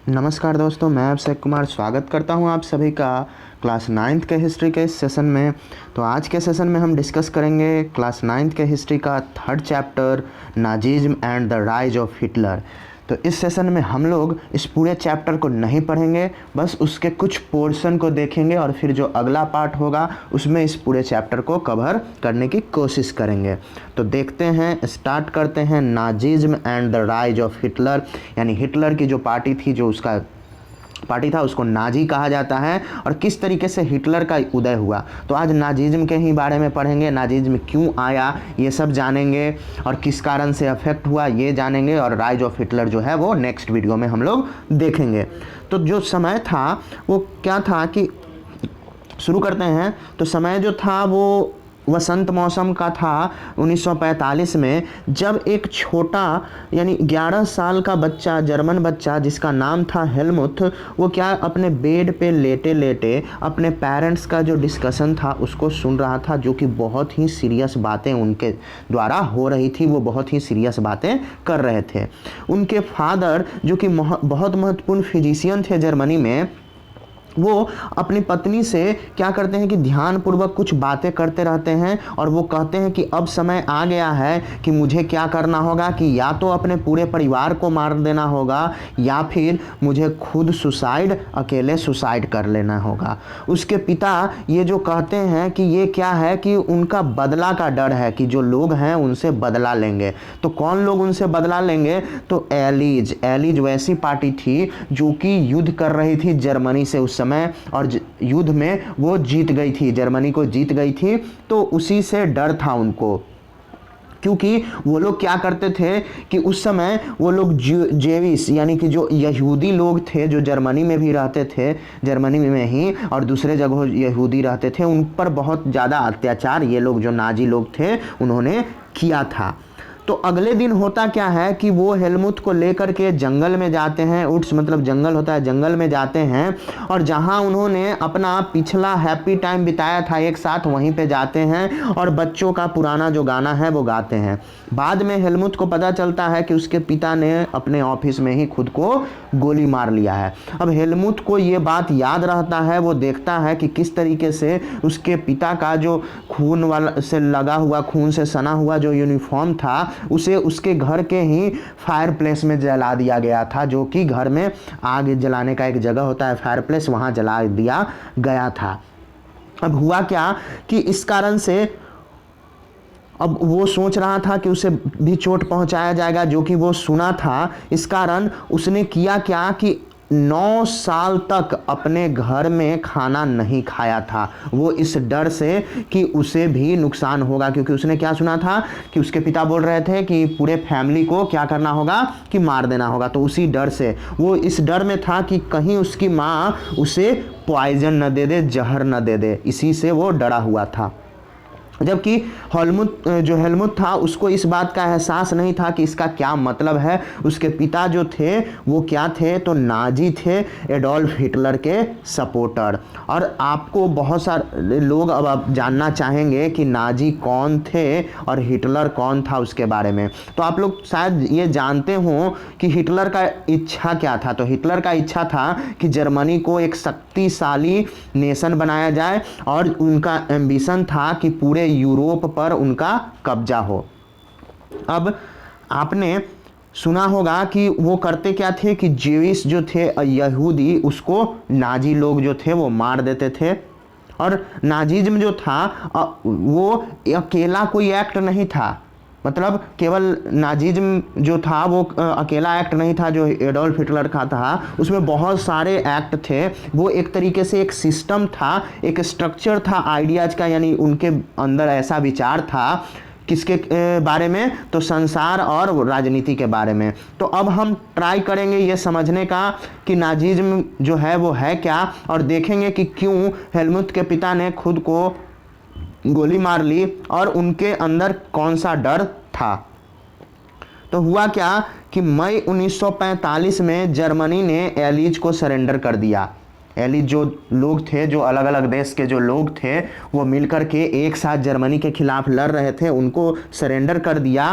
नमस्कार दोस्तों, मैं अभिषेक कुमार स्वागत करता हूं आप सभी का क्लास 9th के हिस्ट्री के इस सेशन में। तो आज के सेशन में हम डिस्कस करेंगे क्लास 9th के हिस्ट्री का 3rd chapter Nazism and the rise of Hitler. तो इस सेशन में हम लोग इस पूरे चैप्टर को नहीं पढ़ेंगे, बस उसके कुछ पोर्शन को देखेंगे और फिर जो अगला पार्ट होगा उसमें इस पूरे चैप्टर को कवर करने की कोशिश करेंगे। तो देखते हैं, स्टार्ट करते हैं Nazism and the rise of Hitler. यानी हिटलर की जो पार्टी थी, जो उसका पार्टी था, उसको नाजी कहा जाता है और किस तरीके से हिटलर का उदय हुआ। तो आज नाजिज्म के ही बारे में पढ़ेंगे, नाजिज्म क्यों आया ये सब जानेंगे और किस कारण से अफेक्ट हुआ ये जानेंगे, और राइज ऑफ हिटलर जो है वो नेक्स्ट वीडियो में हम लोग देखेंगे। तो जो समय था वो क्या था कि शुरू करते हैं। तो समय जो था वो वसंत मौसम का था 1945 में, जब एक छोटा यानी 11 साल का बच्चा, जर्मन बच्चा जिसका नाम था हेलमुथ, वो क्या अपने बेड पे लेटे लेटे अपने पेरेंट्स का जो डिस्कशन था उसको सुन रहा था, जो कि बहुत ही सीरियस बातें उनके द्वारा हो रही थी। वो बहुत ही सीरियस बातें कर रहे थे। उनके फादर, जो कि बहुत महत्वपूर्ण फिजिशियन थे जर्मनी में, वो अपनी पत्नी से क्या करते हैं कि ध्यानपूर्वक कुछ बातें करते रहते हैं और वो कहते हैं कि अब समय आ गया है कि मुझे क्या करना होगा कि या तो अपने पूरे परिवार को मार देना होगा या फिर मुझे खुद अकेले सुसाइड कर लेना होगा। उसके पिता ये जो कहते हैं कि ये क्या है कि उनका बदला का डर है कि जो लोग हैं उनसे बदला लेंगे। तो कौन लोग उनसे बदला लेंगे? तो एलिज वैसी पार्टी थी जो कि युद्ध कर रही थी जर्मनी से उस समय, और युद्ध में वो जीत गई थी, जर्मनी को जीत गई थी। तो उसी से डर था उनको, क्योंकि वो लोग क्या करते थे कि उस समय वो लोग जेविस यानी कि जो यहूदी लोग थे, जो जर्मनी में भी रहते थे, जर्मनी में ही और दूसरे जगहों यहूदी रहते थे, उन पर बहुत ज़्यादा अत्याचार ये लोग जो नाजी लोग थे उन्होंने किया था। तो अगले दिन होता क्या है कि वो हेलमुथ को लेकर के जंगल में जाते हैं। उट्स मतलब जंगल होता है, जंगल में जाते हैं और जहां उन्होंने अपना पिछला हैप्पी टाइम बिताया था एक साथ, वहीं पे जाते हैं और बच्चों का पुराना जो गाना है वो गाते हैं। बाद में हेलमुथ को पता चलता है कि उसके पिता ने अपने ऑफिस में ही खुद को गोली मार लिया है। अब हेलमुथ को ये बात याद रहता है, वो देखता है कि किस तरीके से उसके पिता का जो खून वाला से लगा हुआ, खून से सना हुआ जो यूनिफॉर्म था, उसे उसके घर के ही फायर प्लेस में जला दिया गया था, जो कि घर में आग जलाने का एक जगह होता है फायर प्लेस, वहाँ जला दिया गया था। अब हुआ क्या कि इस कारण से अब वो सोच रहा था कि उसे भी चोट पहुंचाया जाएगा, जो कि वो सुना था। इस कारण उसने किया क्या कि 9 साल तक अपने घर में खाना नहीं खाया था, वो इस डर से कि उसे भी नुकसान होगा, क्योंकि उसने क्या सुना था कि उसके पिता बोल रहे थे कि पूरे फैमिली को क्या करना होगा कि मार देना होगा। तो उसी डर से वो इस डर में था कि कहीं उसकी माँ उसे पॉइजन न दे दे, जहर न दे दे, इसी से वो डरा हुआ था। जबकि हेलमुथ था, उसको इस बात का एहसास नहीं था कि इसका क्या मतलब है। उसके पिता जो थे वो क्या थे, तो नाजी थे, एडोल्फ हिटलर के सपोर्टर। और आपको बहुत सारे लोग अब आप जानना चाहेंगे कि नाजी कौन थे और हिटलर कौन था उसके बारे में। तो आप लोग शायद ये जानते हो कि हिटलर का इच्छा क्या था। तो हिटलर का इच्छा था कि जर्मनी को एक शक्तिशाली नेशन बनाया जाए और उनका एम्बिशन था कि पूरे यूरोप पर उनका कब्जा हो। अब आपने सुना होगा कि वो करते क्या थे कि ज्यूइश जो थे, यहूदी, उसको नाजी लोग जो थे वो मार देते थे। और नाजिज्म जो था वो अकेला कोई एक्ट नहीं था, मतलब केवल नाजिज्म जो था वो अकेला एक्ट नहीं था जो एडोल्फ हिटलर का था, उसमें बहुत सारे एक्ट थे। वो एक तरीके से एक सिस्टम था, एक स्ट्रक्चर था आइडियाज का, यानी उनके अंदर ऐसा विचार था किसके बारे में, तो संसार और राजनीति के बारे में। तो अब हम ट्राई करेंगे ये समझने का कि नाजिज्म जो है वो है क्या, और देखेंगे कि क्यों हेलमुथ के पिता ने खुद को गोली मार ली और उनके अंदर कौन सा डर था। तो हुआ क्या कि मई 1945 में जर्मनी ने एलिज को सरेंडर कर दिया। एलिज जो लोग थे, जो अलग अलग देश के जो लोग थे, वो मिलकर के एक साथ जर्मनी के खिलाफ लड़ रहे थे, उनको सरेंडर कर दिया।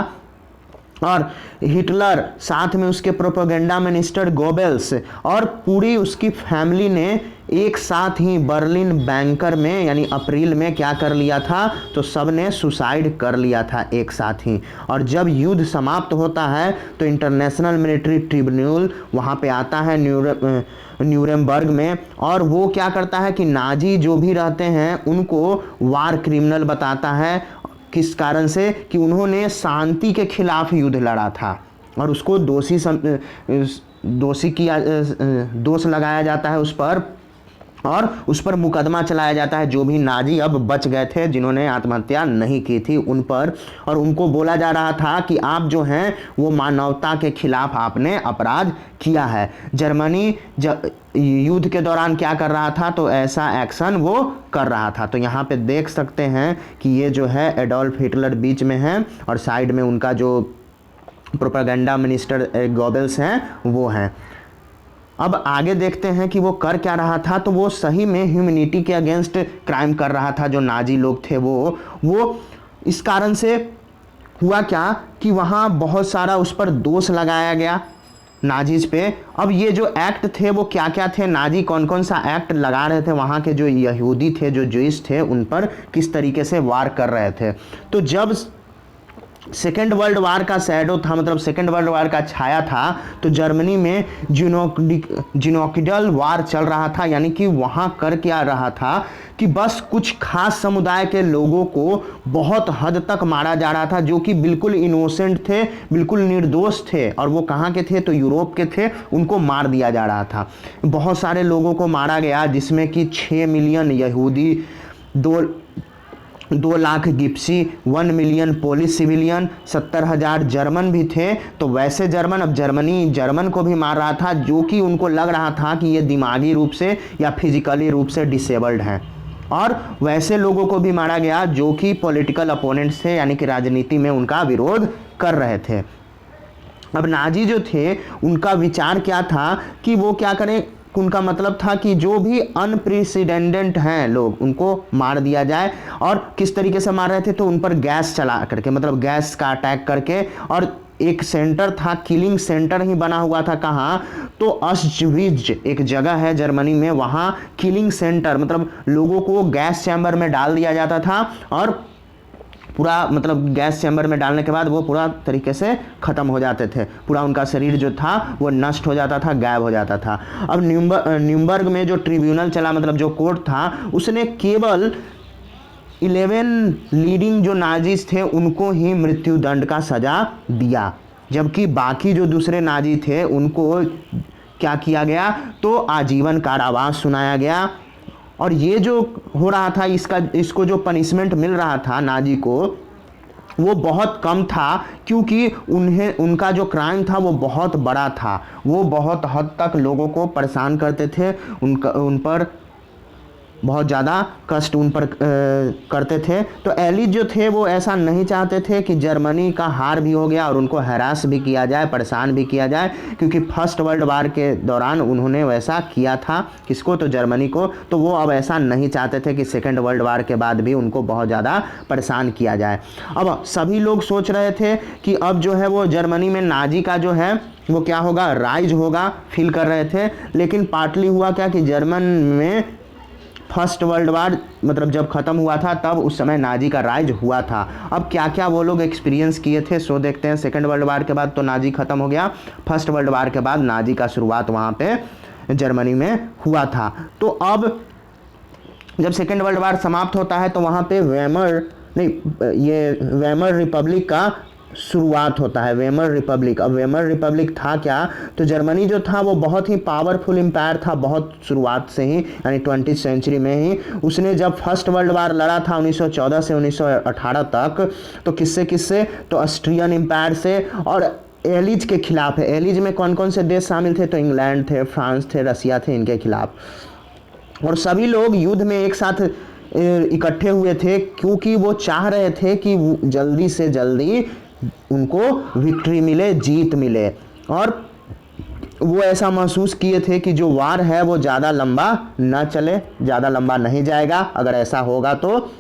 और हिटलर, साथ में उसके प्रोपेगेंडा मिनिस्टर गोबेल्स और पूरी उसकी फैमिली ने एक साथ ही बर्लिन बैंकर में यानी अप्रैल में क्या कर लिया था, तो सब ने सुसाइड कर लिया था एक साथ ही। और जब युद्ध समाप्त होता है तो इंटरनेशनल मिलिट्री ट्रिब्यूनल वहाँ पे आता है न्यूरेमबर्ग में, और वो क्या करता है कि नाजी जो भी रहते हैं उनको वार क्रिमिनल बताता है। किस कारण से कि उन्होंने शांति के खिलाफ युद्ध लड़ा था, और उसको दोष लगाया जाता है उस पर, और उस पर मुकदमा चलाया जाता है जो भी नाजी अब बच गए थे जिन्होंने आत्महत्या नहीं की थी उन पर। और उनको बोला जा रहा था कि आप जो हैं वो मानवता के खिलाफ आपने अपराध किया है। जर्मनी युद्ध के दौरान क्या कर रहा था, तो ऐसा एक्शन वो कर रहा था। तो यहाँ पे देख सकते हैं कि ये जो है एडोल्फ हिटलर बीच में है और साइड में उनका जो प्रोपेगेंडा मिनिस्टर गोबेल्स हैं वो हैं। अब आगे देखते हैं कि वो कर क्या रहा था। तो वो सही में ह्यूमैनिटी के अगेंस्ट क्राइम कर रहा था। जो नाजी लोग थे वो इस कारण से हुआ क्या कि वहाँ बहुत सारा उस पर दोष लगाया गया नाजीज पे। अब ये जो एक्ट थे वो क्या क्या थे, नाजी कौन कौन सा एक्ट लगा रहे थे, वहाँ के जो यहूदी थे, जो जूइश थे, उन पर किस तरीके से वार कर रहे थे। तो जब सेकेंड वर्ल्ड वार का शैडो था, मतलब सेकेंड वर्ल्ड वार का छाया था, तो जर्मनी में जिनोकिडल वार चल रहा था। यानी कि वहाँ कर क्या रहा था कि बस कुछ खास समुदाय के लोगों को बहुत हद तक मारा जा रहा था जो कि बिल्कुल इनोसेंट थे, बिल्कुल निर्दोष थे। और वो कहाँ के थे, तो यूरोप के थे। उनको मार दिया जा रहा था। बहुत सारे लोगों को मारा गया, जिसमें कि 6 मिलियन यहूदी, 2 लाख gypsy, 1 million Polish civilian, 70,000 German भी थे। तो वैसे जर्मन, अब जर्मन को भी मार रहा था जो कि उनको लग रहा था कि ये दिमागी रूप से या फिजिकली रूप से डिसेबल्ड हैं। और वैसे लोगों को भी मारा गया जो कि पॉलिटिकल अपोनेंट्स थे, यानी कि राजनीति में उनका विरोध कर रहे थे। अब नाजी जो थे उनका विचार क्या था कि वो क्या करें, उनका मतलब था कि जो भी अनप्रेसिडेंटेड हैं लोग उनको मार दिया जाए। और किस तरीके से मार रहे थे, तो उन पर गैस चला करके, मतलब गैस का अटैक करके। और एक सेंटर था, किलिंग सेंटर ही बना हुआ था। कहाँ, तो ऑश्विट्ज़ एक जगह है जर्मनी में, वहाँ किलिंग सेंटर मतलब लोगों को गैस चैम्बर में डाल दिया जाता था। और पूरा मतलब गैस चैम्बर में डालने के बाद वो पूरा तरीके से ख़त्म हो जाते थे, पूरा उनका शरीर जो था वो नष्ट हो जाता था, गायब हो जाता था। अब न्यूरम्बर्ग में जो ट्रिब्यूनल चला, मतलब जो कोर्ट था, उसने केवल 11 लीडिंग जो नाजीज थे उनको ही मृत्युदंड का सज़ा दिया, जबकि बाकी जो दूसरे नाजी थे उनको क्या किया गया, तो आजीवन कारावास सुनाया गया। और ये जो हो रहा था, इसको जो पनिशमेंट मिल रहा था नाजी को, वो बहुत कम था, क्योंकि उनका जो क्राइम था वो बहुत बड़ा था। वो बहुत हद तक लोगों को परेशान करते थे, उन पर बहुत ज़्यादा कष्ट उन पर करते थे। तो एलिज जो थे वो ऐसा नहीं चाहते थे कि जर्मनी का हार भी हो गया और उनको हैरास भी किया जाए, परेशान भी किया जाए, क्योंकि फर्स्ट वर्ल्ड वार के दौरान उन्होंने वैसा किया था। किसको, तो जर्मनी को। तो वो अब ऐसा नहीं चाहते थे कि सेकेंड वर्ल्ड वार के बाद भी उनको बहुत ज़्यादा परेशान किया जाए। अब सभी लोग सोच रहे थे कि अब जो है वो जर्मनी में नाजी का जो है वो क्या होगा, राइज होगा, फील कर रहे थे। लेकिन पार्टली हुआ क्या कि जर्मन में फर्स्ट वर्ल्ड वार मतलब जब ख़त्म हुआ था तब उस समय नाजी का राइज हुआ था। अब क्या क्या वो लोग एक्सपीरियंस किए थे सो देखते हैं। सेकेंड वर्ल्ड वार के बाद तो नाजी ख़त्म हो गया, फर्स्ट वर्ल्ड वार के बाद नाजी का शुरुआत वहाँ पे जर्मनी में हुआ था। तो अब जब सेकेंड वर्ल्ड वार समाप्त होता है तो वहाँ पे वेमर रिपब्लिक का शुरुआत होता है, वेमर रिपब्लिक। अब वेमर रिपब्लिक था क्या, तो जर्मनी जो था वो बहुत ही पावरफुल एम्पायर था, बहुत शुरुआत से ही, यानी 20वीं सेंचुरी में ही। उसने जब फर्स्ट वर्ल्ड वार लड़ा था 1914 से 1918 तक, तो किससे, तो ऑस्ट्रियन एम्पायर से और एलिज के खिलाफ है। एलिज में कौन कौन से देश शामिल थे, तो इंग्लैंड थे, फ्रांस थे, रसिया थे, इनके खिलाफ। और सभी लोग युद्ध में एक साथ इकट्ठे हुए थे, क्योंकि वो चाह रहे थे कि जल्दी से जल्दी उनको विक्ट्री मिले, जीत मिले। और वो ऐसा महसूस किए थे कि जो वार है वो ज़्यादा लंबा ना चले, ज़्यादा लंबा नहीं जाएगा। अगर ऐसा होगा तो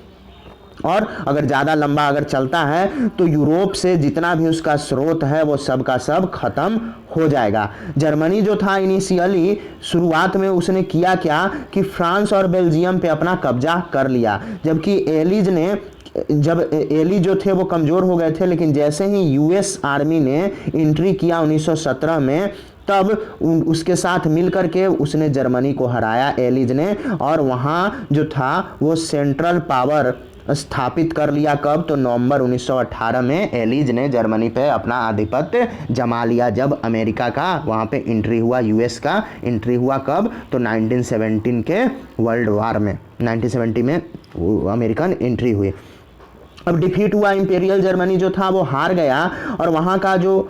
और अगर ज़्यादा लंबा अगर चलता है तो यूरोप से जितना भी उसका स्रोत है वो सब का सब खत्म हो जाएगा। जर्मनी जो था इनिशियली शुरुआत में उसने किया क्या कि फ्रांस और बेल्जियम पे अपना कब्जा कर लिया, जबकि एली जो थे वो कमज़ोर हो गए थे, लेकिन जैसे ही यूएस आर्मी ने एंट्री किया 1917 में, तब उसके साथ मिलकर के उसने जर्मनी को हराया एलिज ने, और वहाँ जो था वो सेंट्रल पावर स्थापित कर लिया। कब? तो नवंबर 1918 में एलिज ने जर्मनी पे अपना आधिपत्य जमा लिया, जब अमेरिका का वहाँ पे एंट्री हुआ, यूएस का एंट्री हुआ। कब? तो 1917 के वर्ल्ड वार में, 1970 में अमेरिकन एंट्री हुई। अब डिफीट हुआ, इंपीरियल जर्मनी जो था वो हार गया, और वहाँ का जो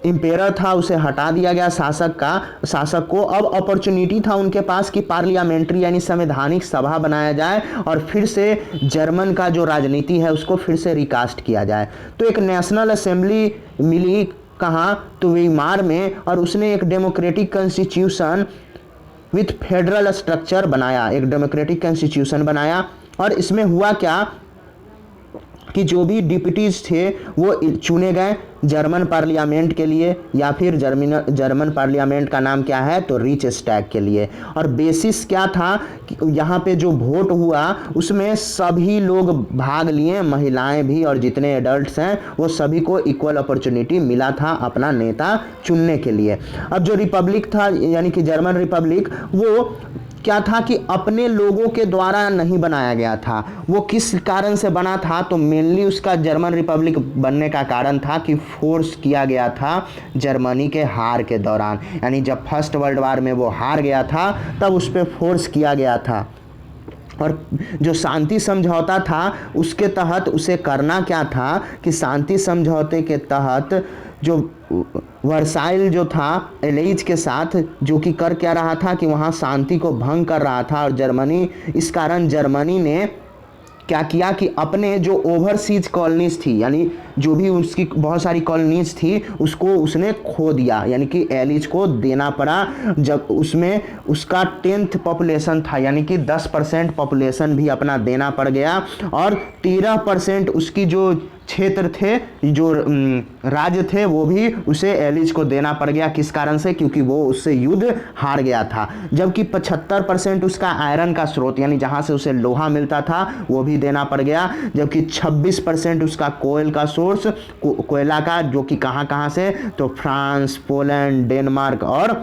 इम्पेयर था उसे हटा दिया गया, शासक को। अब अपॉर्चुनिटी था उनके पास कि पार्लियामेंट्री यानी संवैधानिक सभा बनाया जाए और फिर से जर्मन का जो राजनीति है उसको फिर से रिकास्ट किया जाए। तो एक नेशनल असेंबली मिली, कहाँ? तो वीमार में, और उसने एक democratic constitution with federal structure बनाया, एक डेमोक्रेटिक कॉन्स्टिट्यूशन बनाया। और इसमें हुआ क्या कि जो भी डिप्यूटीज थे वो चुने गए जर्मन पार्लियामेंट के लिए, या फिर जर्मन पार्लियामेंट का नाम क्या है? तो रिचस्टैग के लिए। और बेसिस क्या था कि यहाँ पे जो वोट हुआ उसमें सभी लोग भाग लिए, महिलाएं भी, और जितने एडल्ट्स हैं वो सभी को इक्वल अपॉर्चुनिटी मिला था अपना नेता चुनने के लिए। अब जो रिपब्लिक था यानी कि जर्मन रिपब्लिक, वो क्या था कि अपने लोगों के द्वारा नहीं बनाया गया था। वो किस कारण से बना था? तो मेनली उसका जर्मन रिपब्लिक बनने का कारण था कि फोर्स किया गया था जर्मनी के हार के दौरान, यानी जब फर्स्ट वर्ल्ड वार में वो हार गया था तब उस पर फोर्स किया गया था। और जो शांति समझौता था उसके तहत उसे करना क्या था कि शांति समझौते के तहत जो वर्साइल जो था एलाइज के साथ, जो कि कर क्या रहा था कि वहाँ शांति को भंग कर रहा था, और जर्मनी, इस कारण जर्मनी ने क्या किया कि अपने जो ओवरसीज कॉलोनीज थी, यानी जो भी उसकी बहुत सारी कॉलोनीज थी, उसको उसने खो दिया, यानी कि एलिज को देना पड़ा। जब उसमें उसका 10th पॉपुलेशन था, यानी कि 10% पॉपुलेशन भी अपना देना पड़ गया, और 13% उसकी जो क्षेत्र थे, जो राज्य थे, वो भी उसे एलिज को देना पड़ गया। किस कारण से? क्योंकि वो उससे युद्ध हार गया था। जबकि 75% उसका आयरन का स्रोत, यानी जहाँ से उसे लोहा मिलता था, वो भी देना पड़ गया। जबकि 26% उसका कोयल का सोर्स, कोयला का, जो कि कहाँ से? तो फ्रांस, पोलैंड, डेनमार्क और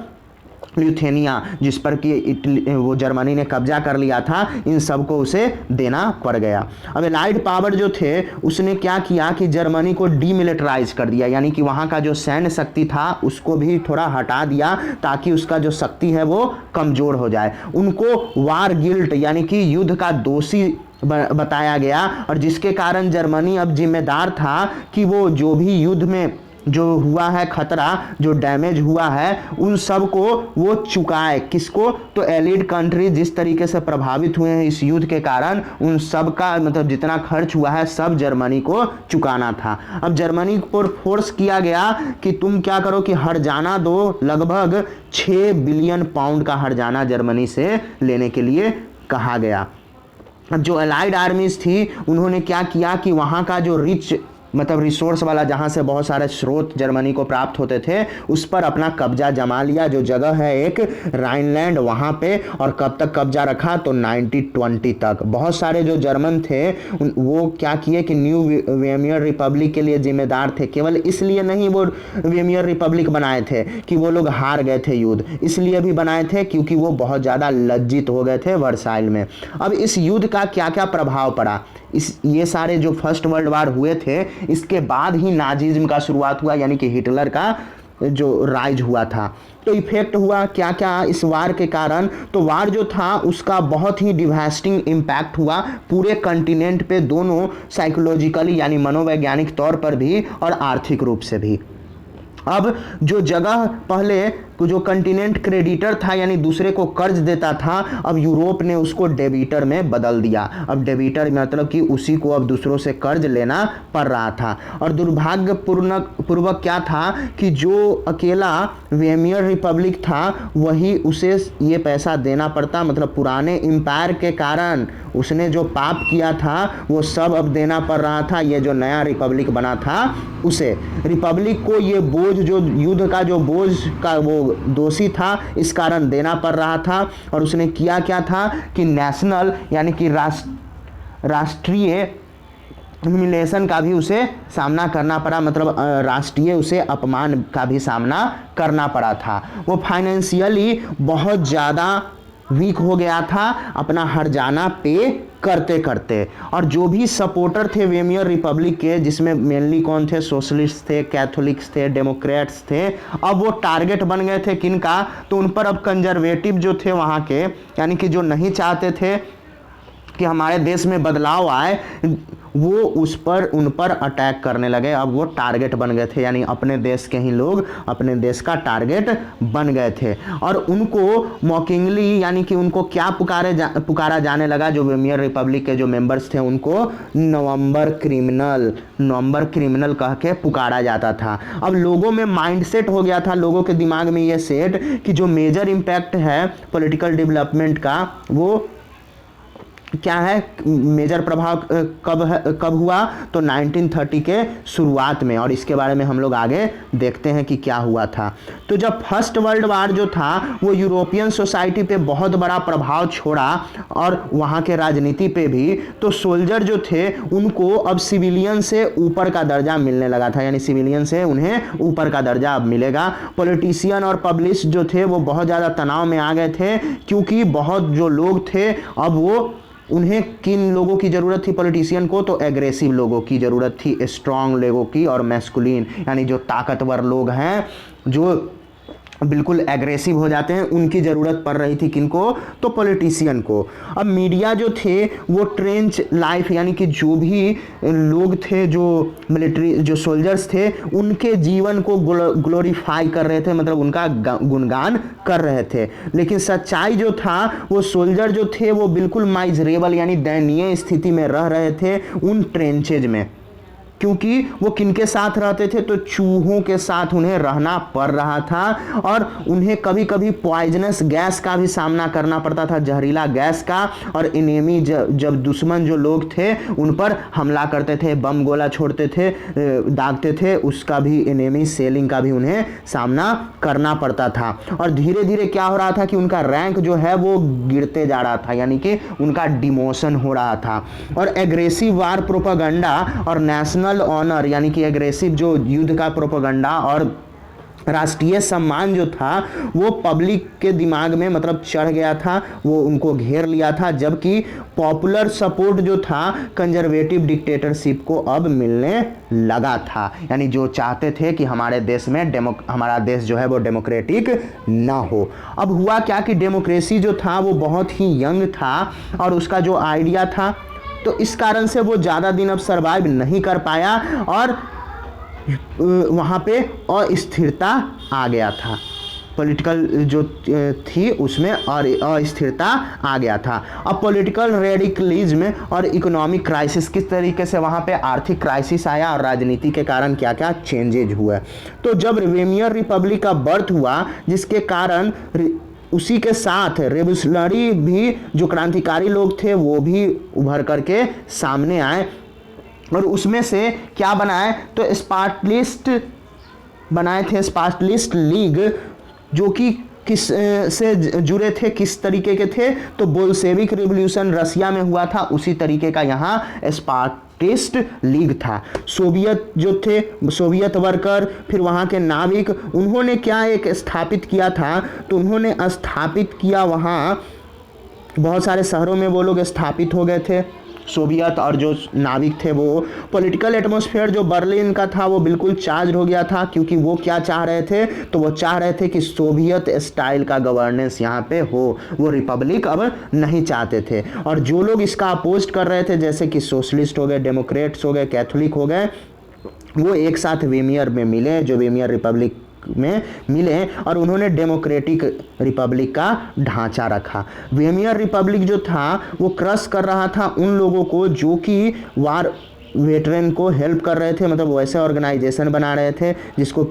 ल्यूथेनिया, जिस पर कि वो जर्मनी ने कब्जा कर लिया था, इन सब को उसे देना पड़ गया। अब एलाइड पावर जो थे उसने क्या किया कि जर्मनी को डीमिलिटराइज कर दिया, यानी कि वहाँ का जो सैन्य शक्ति था उसको भी थोड़ा हटा दिया, ताकि उसका जो शक्ति है वो कमज़ोर हो जाए। उनको वार गिल्ट यानी कि युद्ध का दोषी बताया गया, और जिसके कारण जर्मनी अब जिम्मेदार था कि वो जो भी युद्ध में जो हुआ है खतरा, जो डैमेज हुआ है, उन सब को वो चुकाए। किसको? तो एलिड कंट्री जिस तरीके से प्रभावित हुए हैं इस युद्ध के कारण, उन सब का मतलब जितना खर्च हुआ है सब जर्मनी को चुकाना था। अब जर्मनी पर फोर्स किया गया कि तुम क्या करो कि हर्जाना दो, लगभग 6 बिलियन पाउंड का हर्जाना जर्मनी से लेने के लिए कहा गया। अब जो एलाइड आर्मीज थी उन्होंने क्या किया कि वहाँ का जो रिच मतलब रिसोर्स वाला, जहाँ से बहुत सारे स्रोत जर्मनी को प्राप्त होते थे, उस पर अपना कब्जा जमा लिया। जो जगह है एक राइनलैंड, वहाँ पे। और कब तक कब्जा रखा? तो 1920 तक। बहुत सारे जो जर्मन थे वो क्या किए कि न्यू वेमियर रिपब्लिक के लिए जिम्मेदार थे। केवल इसलिए नहीं वो वेमियर रिपब्लिक बनाए थे कि वो लोग हार गए थे युद्ध, इसलिए भी बनाए थे क्योंकि वो बहुत ज़्यादा लज्जित हो गए थे वर्साइल में। अब इस युद्ध का क्या क्या प्रभाव पड़ा? ये सारे जो फर्स्ट वर्ल्ड वार हुए थे, इसके बाद ही नाजिज्म का शुरुआत हुआ, यानी कि हिटलर का जो राइज हुआ था। तो इफेक्ट हुआ क्या क्या इस वार के कारण? तो वार जो था उसका बहुत ही डिवास्टिंग इम्पैक्ट हुआ पूरे कंटिनेंट पे, दोनों साइकोलॉजिकली यानी मनोवैज्ञानिक तौर पर भी और आर्थिक रूप से भी। अब जो जगह पहले जो कंटिनेंट क्रेडिटर था यानी दूसरे को कर्ज देता था, अब यूरोप ने उसको डेबिटर में बदल दिया। अब डेबिटर मतलब कि उसी को अब दूसरों से कर्ज लेना पड़ रहा था। और दुर्भाग्यपूर्वक क्या था कि जो अकेला वेमियर रिपब्लिक था वही उसे ये पैसा देना पड़ता, मतलब पुराने एम्पायर के कारण उसने जो पाप किया था वो सब अब देना पड़ रहा था ये जो नया रिपब्लिक बना था उसे। रिपब्लिक को ये बोझ, जो युद्ध का जो बोझ का वो दोषी था, इस कारण देना पड़ रहा था। और उसने किया क्या था कि नेशनल यानी कि राष्ट्रीय ह्यूमिलिएशन का भी उसे सामना करना पड़ा, मतलब राष्ट्रीय उसे अपमान का भी सामना करना पड़ा था। वो फाइनेंशियली बहुत ज़्यादा वीक हो गया था अपना हर्जाना पे करते करते। और जो भी सपोर्टर थे वेमियर रिपब्लिक के, जिसमें मेनली कौन थे, सोशलिस्ट थे, कैथोलिक्स थे, डेमोक्रेट्स थे, अब वो टारगेट बन गए थे किनका, तो उन पर अब कंजर्वेटिव जो थे वहाँ के, यानी कि जो नहीं चाहते थे कि हमारे देश में बदलाव आए, वो उन पर अटैक करने लगे। अब वो टारगेट बन गए थे, यानी अपने देश के ही लोग अपने देश का टारगेट बन गए थे। और उनको मॉकिंगली यानी कि उनको क्या पुकारा जाने लगा, जो वेमियर रिपब्लिक के जो मेंबर्स थे उनको नवंबर क्रिमिनल कह के पुकारा जाता था। अब लोगों में माइंडसेट हो गया था, लोगों के दिमाग में ये सेट कि जो मेजर इम्पैक्ट है पॉलिटिकल डेवलपमेंट का वो क्या है, मेजर प्रभाव कब हुआ, तो 1930 के शुरुआत में। और इसके बारे में हम लोग आगे देखते हैं कि क्या हुआ था। तो जब फर्स्ट वर्ल्ड वार जो था वो यूरोपियन सोसाइटी पे बहुत बड़ा प्रभाव छोड़ा और वहाँ के राजनीति पे भी, तो सोल्जर जो थे उनको अब सिविलियन से ऊपर का दर्जा मिलने लगा था, यानी सिविलियन से उन्हें ऊपर का दर्जा अब मिलेगा। पॉलिटिशियन और पब्लिक जो थे वो बहुत ज़्यादा तनाव में आ गए थे, क्योंकि बहुत जो लोग थे अब वो, उन्हें किन लोगों की ज़रूरत थी पॉलिटिशियन को, तो एग्रेसिव लोगों की ज़रूरत थी, स्ट्रांग लोगों की, और मैस्कुलिन यानी जो ताकतवर लोग हैं जो बिल्कुल एग्रेसिव हो जाते हैं, उनकी ज़रूरत पड़ रही थी किनको, तो पॉलिटिशियन को। अब मीडिया जो थे वो ट्रेंच लाइफ यानी कि जो भी लोग थे, जो मिलिट्री जो सोल्जर्स थे, उनके जीवन को ग्लोरीफाई कर रहे थे, मतलब उनका गुणगान कर रहे थे। लेकिन सच्चाई जो था, वो सोल्जर जो थे वो बिल्कुल माइजरेबल यानी दयनीय स्थिति में रह रहे थे उन ट्रेंचेज में, क्योंकि वो किनके साथ रहते थे, तो चूहों के साथ उन्हें रहना पड़ रहा था। और उन्हें कभी कभी पॉइजनस गैस का भी सामना करना पड़ता था, जहरीला गैस का। और इनेमी जब दुश्मन जो लोग थे उन पर हमला करते थे, बम गोला छोड़ते थे, दागते थे, उसका भी इनेमी सेलिंग का भी उन्हें सामना करना पड़ता था। और धीरे धीरे क्या हो रहा था कि उनका रैंक जो है वो गिरते जा रहा था, यानी कि उनका डिमोशन हो रहा था। और एग्रेसिव वार प्रोपेगेंडा और नेशनल ऑनर यानी कि एग्रेसिव जो युद्ध का प्रोपेगेंडा और राष्ट्रीय सम्मान जो था वो पब्लिक के दिमाग में मतलब चढ़ गया था, वो उनको घेर लिया था। जबकि पॉपुलर सपोर्ट जो था कंजर्वेटिव डिक्टेटरशिप को अब मिलने लगा था, यानी जो चाहते थे कि हमारे देश में हमारा देश जो है वो डेमोक्रेटिक ना हो। अब हुआ क्या कि डेमोक्रेसी जो था वो बहुत ही यंग था और उसका जो आइडिया था, तो इस कारण से वो ज़्यादा दिन अब सर्वाइव नहीं कर पाया और वहाँ पे अस्थिरता आ गया था, पॉलिटिकल जो थी उसमें और अस्थिरता आ गया था। अब पॉलिटिकल रेडिकलिज्म और इकोनॉमिक क्राइसिस, किस तरीके से वहाँ पे आर्थिक क्राइसिस आया और राजनीति के कारण क्या क्या चेंजेज हुए। तो जब वेमियर रिपब्लिक का बर्थ हुआ, जिसके कारण उसी के साथ रेवोल्यूशनरी भी जो क्रांतिकारी लोग थे वो भी उभर करके सामने आए। और उसमें से क्या बनाए, तो स्पार्टलिस्ट बनाए थे, स्पार्टलिस्ट लीग, जो कि किस से जुड़े थे, किस तरीके के थे, तो बोल्शेविक रिवॉल्यूशन रसिया में हुआ था उसी तरीके का यहाँ स्पार्टिस्ट लीग था। सोवियत जो थे, सोवियत वर्कर, फिर वहाँ के नाविक, उन्होंने क्या एक स्थापित किया था, तो उन्होंने स्थापित किया वहाँ बहुत सारे शहरों में वो लोग स्थापित हो गए थे सोवियत, और जो नाविक थे वो पॉलिटिकल एटमॉस्फेयर जो बर्लिन का था वो बिल्कुल चार्ज हो गया था, क्योंकि वो क्या चाह रहे थे, तो वो चाह रहे थे कि सोवियत स्टाइल का गवर्नेंस यहाँ पे हो, वो रिपब्लिक अब नहीं चाहते थे। और जो लोग इसका अपोज कर रहे थे, जैसे कि सोशलिस्ट हो गए, डेमोक्रेट्स हो गए, कैथोलिक हो गए, वो एक साथ वेमियर में मिले, जो वेमियर रिपब्लिक में मिले और उन्होंने डेमोक्रेटिक रिपब्लिक का ढांचा रखा। वेमियर रिपब्लिक जो था वो क्रश कर रहा था उन लोगों को जो कि वार वेटरन को हेल्प कर रहे थे, मतलब वैसे ऑर्गेनाइजेशन बना रहे थे जिसको,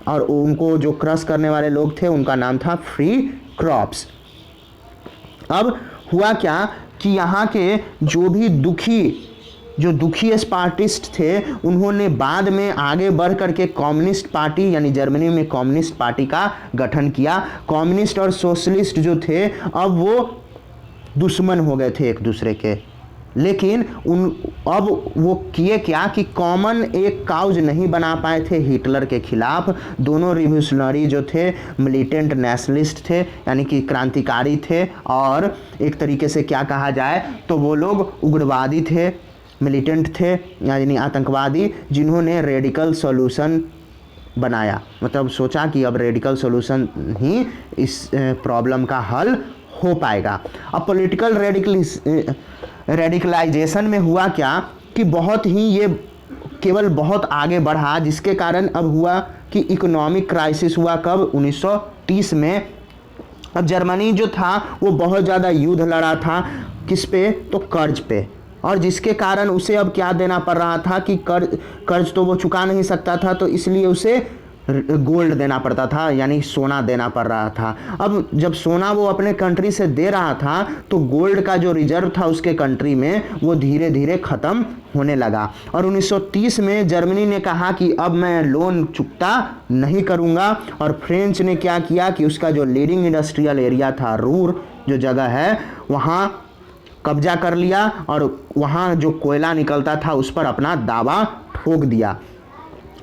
और उनको जो क्रश करने वाले लोग थे उनका नाम था फ्री क्रॉप्स। अब हुआ क्या कि यहाँ के जो दुखी स्पार्टिस्ट थे उन्होंने बाद में आगे बढ़ करके कम्युनिस्ट पार्टी यानी जर्मनी में कम्युनिस्ट पार्टी का गठन किया। कम्युनिस्ट और सोशलिस्ट जो थे अब वो दुश्मन हो गए थे एक दूसरे के, लेकिन अब वो किए क्या कि कॉमन एक काउज नहीं बना पाए थे हिटलर के खिलाफ। दोनों रिवोल्यूशनरी जो थे मिलिटेंट नेशनलिस्ट थे यानी कि क्रांतिकारी थे, और एक तरीके से क्या कहा जाए तो वो लोग उग्रवादी थे, मिलिटेंट थे यानी आतंकवादी, जिन्होंने रेडिकल सॉल्यूशन बनाया। मतलब सोचा कि अब रेडिकल सॉल्यूशन ही इस प्रॉब्लम का हल हो पाएगा। अब पॉलिटिकल रेडिकलाइजेशन में हुआ क्या कि बहुत ही ये केवल बहुत आगे बढ़ा, जिसके कारण अब हुआ कि इकोनॉमिक क्राइसिस हुआ। कब? 1930 में। अब जर्मनी जो था वो बहुत ज़्यादा युद्ध लड़ा था, किस पे? तो कर्ज पे, और जिसके कारण उसे अब क्या देना पड़ रहा था कि कर्ज तो वो चुका नहीं सकता था, तो इसलिए उसे गोल्ड देना पड़ता था यानी सोना देना पड़ रहा था। अब जब सोना वो अपने कंट्री से दे रहा था तो गोल्ड का जो रिजर्व था उसके कंट्री में वो धीरे धीरे ख़त्म होने लगा। और 1930 में जर्मनी ने कहा कि अब मैं लोन चुकता नहीं करूँगा, और फ्रेंच ने क्या किया कि उसका जो लीडिंग इंडस्ट्रियल एरिया था रूर जो जगह है वहाँ कब्जा कर लिया, और वहाँ जो कोयला निकलता था उस पर अपना दावा ठोक दिया।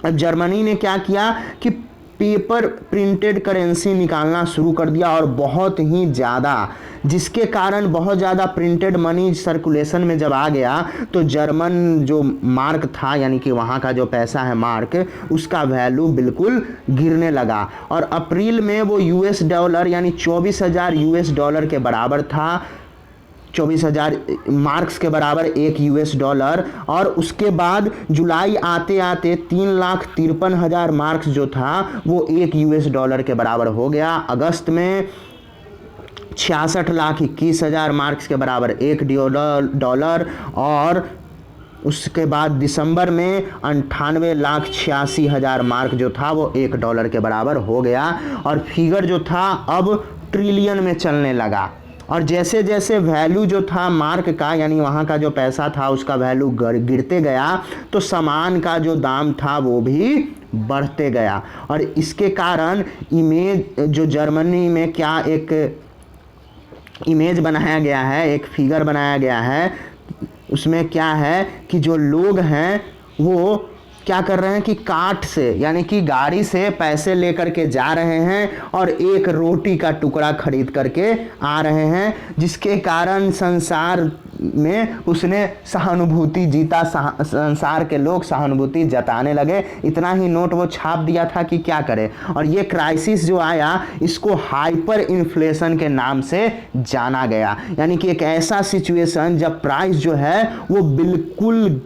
अब जर्मनी ने क्या किया कि पेपर प्रिंटेड करेंसी निकालना शुरू कर दिया, और बहुत ही ज़्यादा, जिसके कारण बहुत ज़्यादा प्रिंटेड मनी सर्कुलेशन में जब आ गया तो जर्मन जो मार्क था यानी कि वहाँ का जो पैसा है मार्क, उसका वैल्यू बिल्कुल गिरने लगा। और अप्रैल में वो यूएस डॉलर यानी 24,000 यूएस डॉलर के बराबर था, 24,000 मार्क्स के बराबर एक यूएस डॉलर। और उसके बाद जुलाई आते आते 3,53,000 मार्क्स जो था वो एक यूएस डॉलर के बराबर हो गया। अगस्त में 66,21,000 मार्क्स के बराबर एक डॉलर, और उसके बाद दिसंबर में 98,86,000 मार्क जो था वो एक डॉलर के बराबर हो गया। और फिगर जो था अब ट्रिलियन में चलने लगा। और जैसे जैसे वैल्यू जो था मार्क का यानी वहाँ का जो पैसा था उसका वैल्यू गिरते गया तो सामान का जो दाम था वो भी बढ़ते गया। और इसके कारण इमेज जो जर्मनी में क्या एक इमेज बनाया गया है, एक फिगर बनाया गया है, उसमें क्या है कि जो लोग हैं वो क्या कर रहे हैं कि काट से यानी कि गाड़ी से पैसे लेकर के जा रहे हैं और एक रोटी का टुकड़ा खरीद करके आ रहे हैं, जिसके कारण संसार में उसने सहानुभूति जीता। संसार के लोग सहानुभूति जताने लगे। इतना ही नोट वो छाप दिया था कि क्या करे। और ये क्राइसिस जो आया इसको हाइपर इन्फ्लेशन के नाम से जाना गया, यानी कि एक ऐसा सिचुएशन जब प्राइस जो है वो बिल्कुल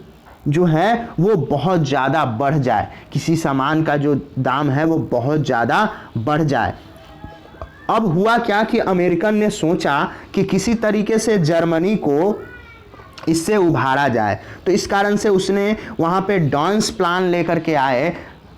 जो है वो बहुत ज़्यादा बढ़ जाए, किसी सामान का जो दाम है वो बहुत ज़्यादा बढ़ जाए। अब हुआ क्या कि अमेरिकन ने सोचा कि किसी तरीके से जर्मनी को इससे उभारा जाए, तो इस कारण से उसने वहाँ पे डॉन्स प्लान लेकर के आए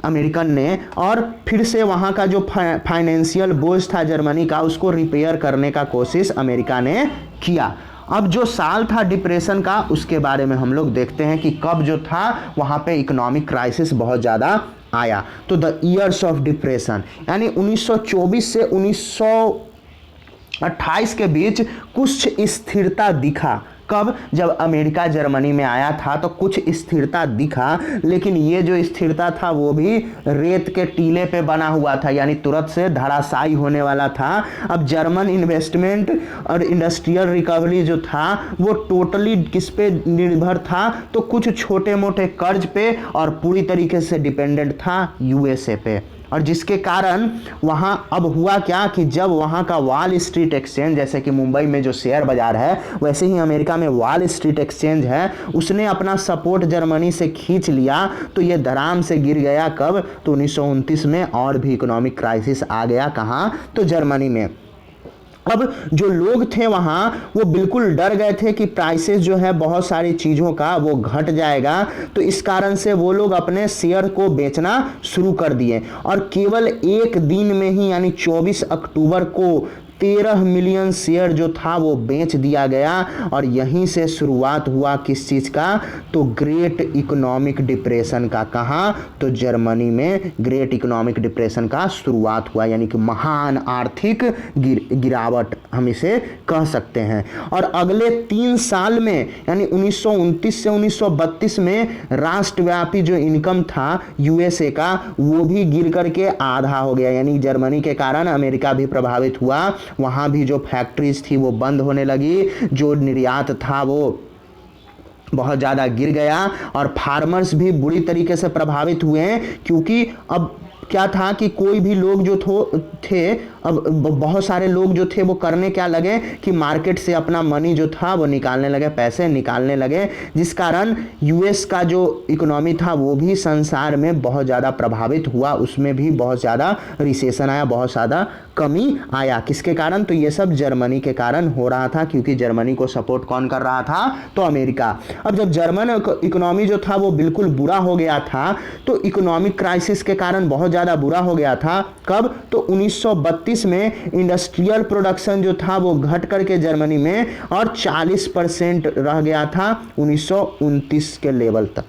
अमेरिकन ने, और फिर से वहाँ का जो फाइनेंशियल बोझ था जर्मनी का उसको रिपेयर करने का कोशिश अमेरिका ने किया। अब जो साल था डिप्रेशन का उसके बारे में हम लोग देखते हैं कि कब जो था वहाँ पे इकोनॉमिक क्राइसिस बहुत ज़्यादा आया। तो द ईयर्स ऑफ डिप्रेशन यानी 1924 से 1928 के बीच कुछ स्थिरता दिखा। कब? जब अमेरिका जर्मनी में आया था तो कुछ स्थिरता दिखा, लेकिन ये जो स्थिरता था वो भी रेत के टीले पे बना हुआ था, यानी तुरंत से धराशायी होने वाला था। अब जर्मन इन्वेस्टमेंट और इंडस्ट्रियल रिकवरी जो था वो टोटली किस पे निर्भर था? तो कुछ छोटे मोटे कर्ज पे, और पूरी तरीके से डिपेंडेंट था यूएसए पे। और जिसके कारण वहाँ अब हुआ क्या कि जब वहाँ का वॉल स्ट्रीट एक्सचेंज, जैसे कि मुंबई में जो शेयर बाजार है वैसे ही अमेरिका में वॉल स्ट्रीट एक्सचेंज है, उसने अपना सपोर्ट जर्मनी से खींच लिया तो ये धड़ाम से गिर गया। कब? तो 1929 में, और भी इकोनॉमिक क्राइसिस आ गया। कहाँ? तो जर्मनी में। अब जो लोग थे वहाँ वो बिल्कुल डर गए थे कि प्राइसेस जो है बहुत सारी चीज़ों का वो घट जाएगा, तो इस कारण से वो लोग अपने शेयर को बेचना शुरू कर दिए। और केवल एक दिन में ही यानी 24 अक्टूबर को 13 मिलियन शेयर जो था वो बेच दिया गया। और यहीं से शुरुआत हुआ किस चीज़ का? तो ग्रेट इकोनॉमिक डिप्रेशन का। कहाँ? तो जर्मनी में ग्रेट इकोनॉमिक डिप्रेशन का शुरुआत हुआ, यानी कि महान आर्थिक गिरावट हम इसे कह सकते हैं। और अगले 3 साल में यानी 1929 से 1932 में राष्ट्रव्यापी जो इनकम था यूएसए का वो भी गिर करके आधा हो गया। यानी जर्मनी के कारण अमेरिका भी प्रभावित हुआ। वहाँ भी जो फैक्ट्रीज थी वो बंद होने लगी, जो निर्यात था वो बहुत ज़्यादा गिर गया। और फार्मर्स भी बुरी तरीके से प्रभावित हुए हैं, क्योंकि अब क्या था कि कोई भी लोग जो थे, अब बहुत सारे लोग जो थे वो करने क्या लगे कि मार्केट से अपना मनी जो था वो निकालने लगे, पैसे निकालने लगे, जिस कारण यूएस का जो इकोनॉमी था वो भी संसार में बहुत ज़्यादा प्रभावित हुआ। उसमें भी बहुत ज़्यादा रिसेशन आया, बहुत ज़्यादा कमी आया। किसके कारण? तो ये सब जर्मनी के कारण हो रहा था, क्योंकि जर्मनी को सपोर्ट कौन कर रहा था? तो अमेरिका। अब जब जर्मन इकोनॉमी जो था वो बिल्कुल बुरा हो गया था, तो इकोनॉमिक क्राइसिस के कारण बहुत ज़्यादा बुरा हो गया था। कब? तो 1932 में इंडस्ट्रियल प्रोडक्शन जो था वो घट करके जर्मनी में और 40% रह गया था 1929 के लेवल तक।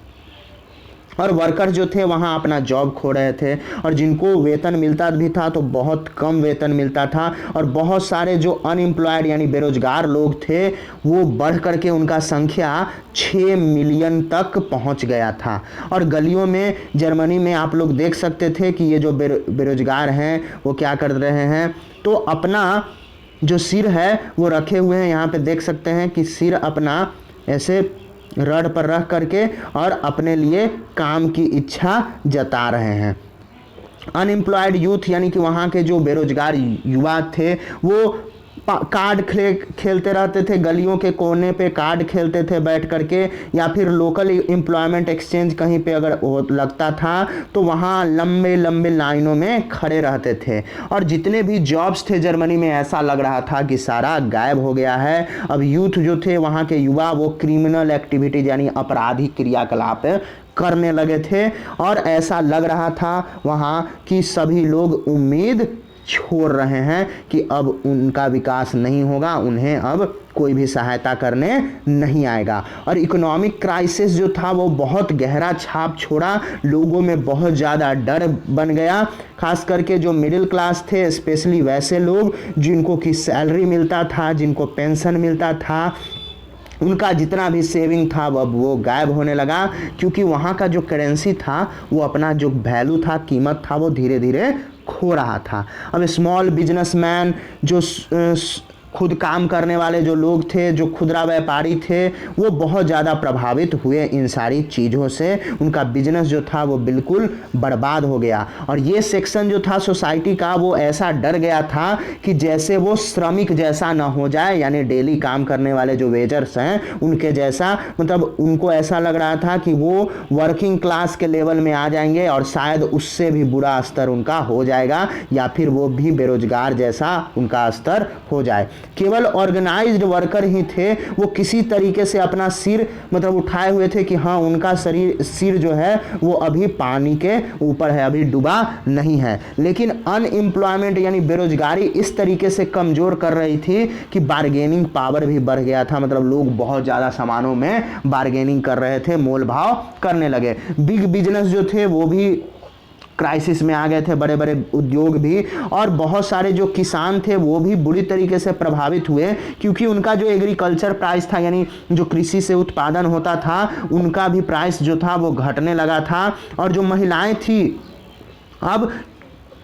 और वर्कर जो थे वहाँ अपना जॉब खो रहे थे, और जिनको वेतन मिलता भी था तो बहुत कम वेतन मिलता था। और बहुत सारे जो अनएम्प्लॉयड यानी बेरोजगार लोग थे वो बढ़ करके उनका संख्या 6 मिलियन तक पहुँच गया था। और गलियों में जर्मनी में आप लोग देख सकते थे कि ये जो बेरोजगार हैं वो क्या कर रहे हैं, तो अपना जो सिर है वो रखे हुए हैं। यहाँ पे देख सकते हैं कि सिर अपना ऐसे रड पर रख करके और अपने लिए काम की इच्छा जता रहे हैं। अनएम्प्लॉयड यूथ यानी कि वहाँ के जो बेरोजगार युवा थे वो कार्ड खेलते रहते थे, गलियों के कोने पे कार्ड खेलते थे बैठ करके, या फिर लोकल एम्प्लॉयमेंट एक्सचेंज कहीं पे अगर लगता था तो वहाँ लंबे लंबे लाइनों में खड़े रहते थे। और जितने भी जॉब्स थे जर्मनी में ऐसा लग रहा था कि सारा गायब हो गया है। अब यूथ जो थे वहाँ के युवा वो क्रिमिनल एक्टिविटीज यानी आपराधिक क्रियाकलाप करने लगे थे, और ऐसा लग रहा था वहाँ कि सभी लोग उम्मीद छोड़ रहे हैं कि अब उनका विकास नहीं होगा, उन्हें अब कोई भी सहायता करने नहीं आएगा। और इकोनॉमिक क्राइसिस जो था वो बहुत गहरा छाप छोड़ा, लोगों में बहुत ज़्यादा डर बन गया। खास करके जो मिडिल क्लास थे, स्पेशली वैसे लोग जिनको की सैलरी मिलता था, जिनको पेंशन मिलता था, उनका जितना भी सेविंग था अब वो गायब होने लगा, क्योंकि वहाँ का जो करेंसी था वो अपना जो वैल्यू था, कीमत था, वो धीरे धीरे खो रहा था। अब स्मॉल बिजनेसमैन जो खुद काम करने वाले जो लोग थे, जो खुदरा व्यापारी थे, वो बहुत ज़्यादा प्रभावित हुए इन सारी चीज़ों से। उनका बिजनेस जो था वो बिल्कुल बर्बाद हो गया। और ये सेक्शन जो था सोसाइटी का वो ऐसा डर गया था कि जैसे वो श्रमिक जैसा ना हो जाए, यानी डेली काम करने वाले जो वेजर्स हैं उनके जैसा, मतलब उनको ऐसा लग रहा था कि वो वर्किंग क्लास के लेवल में आ जाएंगे और शायद उससे भी बुरा स्तर उनका हो जाएगा, या फिर वो भी बेरोजगार जैसा उनका स्तर हो जाए। केवल ऑर्गेनाइज्ड वर्कर ही थे, वो किसी तरीके से अपना सिर मतलब उठाए हुए थे कि हाँ उनका सिर जो है वो अभी पानी के ऊपर है, अभी डूबा नहीं है। लेकिन अनएम्प्लॉयमेंट यानी बेरोजगारी इस तरीके से कमज़ोर कर रही थी कि बार्गेनिंग पावर भी बढ़ गया था, मतलब लोग बहुत ज़्यादा सामानों में बार्गेनिंग कर रहे थे, मोल भाव करने लगे। बिग बिजनेस जो थे वो भी क्राइसिस में आ गए थे, बड़े बड़े उद्योग भी, और बहुत सारे जो किसान थे वो भी बुरी तरीके से प्रभावित हुए, क्योंकि उनका जो एग्रीकल्चर प्राइस था यानी जो कृषि से उत्पादन होता था उनका भी प्राइस जो था वो घटने लगा था। और जो महिलाएं थी अब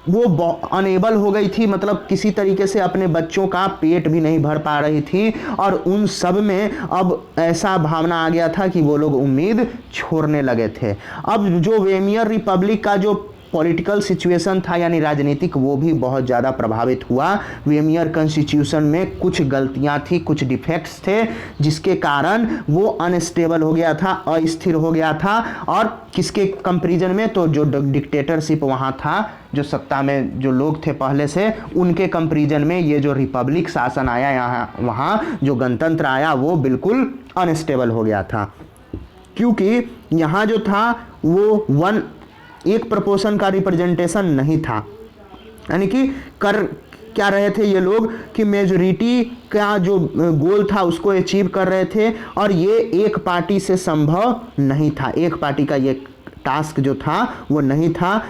वो अनेबल हो गई थी, मतलब किसी तरीके से अपने बच्चों का पेट भी नहीं भर पा रही थी, और उन सब में अब ऐसा भावना आ गया था कि वो लोग उम्मीद छोड़ने लगे थे। अब जो वेमियर रिपब्लिक का जो पॉलिटिकल सिचुएशन था यानी राजनीतिक, वो भी बहुत ज़्यादा प्रभावित हुआ। वेमियर कॉन्स्टिट्यूशन में कुछ गलतियां थी, कुछ डिफेक्ट्स थे, जिसके कारण वो अनस्टेबल हो गया था, अस्थिर हो गया था। और किसके कंपैरिजन में, तो जो डिक्टेटरशिप वहाँ था, जो सत्ता में जो लोग थे पहले से, उनके कंपैरिजन में ये जो रिपब्लिक शासन आया यहाँ वहाँ जो गणतंत्र आया वो बिल्कुल अनस्टेबल हो गया था। क्योंकि यहाँ जो था वो एक प्रपोर्शन का रिप्रेजेंटेशन नहीं था, यानी कि कर क्या रहे थे ये लोग कि मेजोरिटी का जो गोल था उसको अचीव कर रहे थे, और ये एक पार्टी से संभव नहीं था, एक पार्टी का ये टास्क जो था वो नहीं था।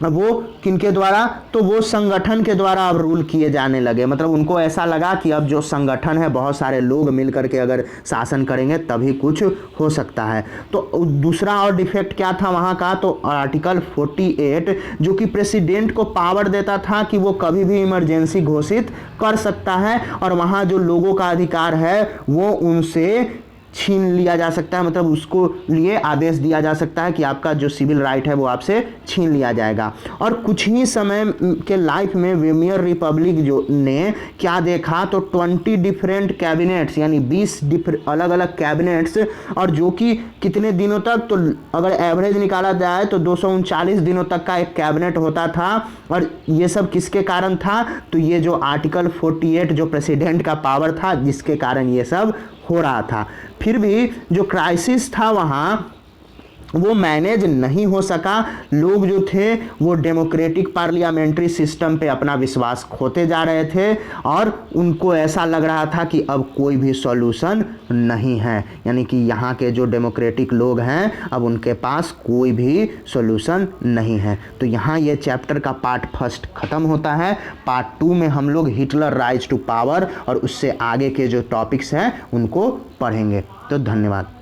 वो किनके द्वारा, तो वो संगठन के द्वारा अब रूल किए जाने लगे। मतलब उनको ऐसा लगा कि अब जो संगठन है, बहुत सारे लोग मिल करके अगर शासन करेंगे तभी कुछ हो सकता है। तो दूसरा और डिफेक्ट क्या था वहाँ का, तो आर्टिकल 48 जो कि प्रेसिडेंट को पावर देता था कि वो कभी भी इमरजेंसी घोषित कर सकता है, और वहाँ जो लोगों का अधिकार है वो उनसे छीन लिया जा सकता है। मतलब उसको लिए आदेश दिया जा सकता है कि आपका जो सिविल राइट है वो आपसे छीन लिया जाएगा। और कुछ ही समय के लाइफ में वेमियर रिपब्लिक जो ने क्या देखा, तो 20 डिफरेंट कैबिनेट्स यानी 20 अलग अलग कैबिनेट्स, और जो कि कितने दिनों तक, तो अगर एवरेज निकाला जाए तो 239 दिनों तक का एक कैबिनेट होता था। और ये सब किसके कारण था, तो ये जो आर्टिकल 48 जो प्रेसिडेंट का पावर था, जिसके कारण ये सब हो रहा था। फिर भी जो क्राइसिस था वहाँ वो मैनेज नहीं हो सका। लोग जो थे वो डेमोक्रेटिक पार्लियामेंट्री सिस्टम पे अपना विश्वास खोते जा रहे थे, और उनको ऐसा लग रहा था कि अब कोई भी सॉल्यूशन नहीं है, यानी कि यहाँ के जो डेमोक्रेटिक लोग हैं अब उनके पास कोई भी सॉल्यूशन नहीं है। तो यहाँ ये चैप्टर का पार्ट फर्स्ट ख़त्म होता है। पार्ट 2 में हम लोग हिटलर राइज टू पावर और उससे आगे के जो टॉपिक्स हैं उनको पढ़ेंगे। तो धन्यवाद।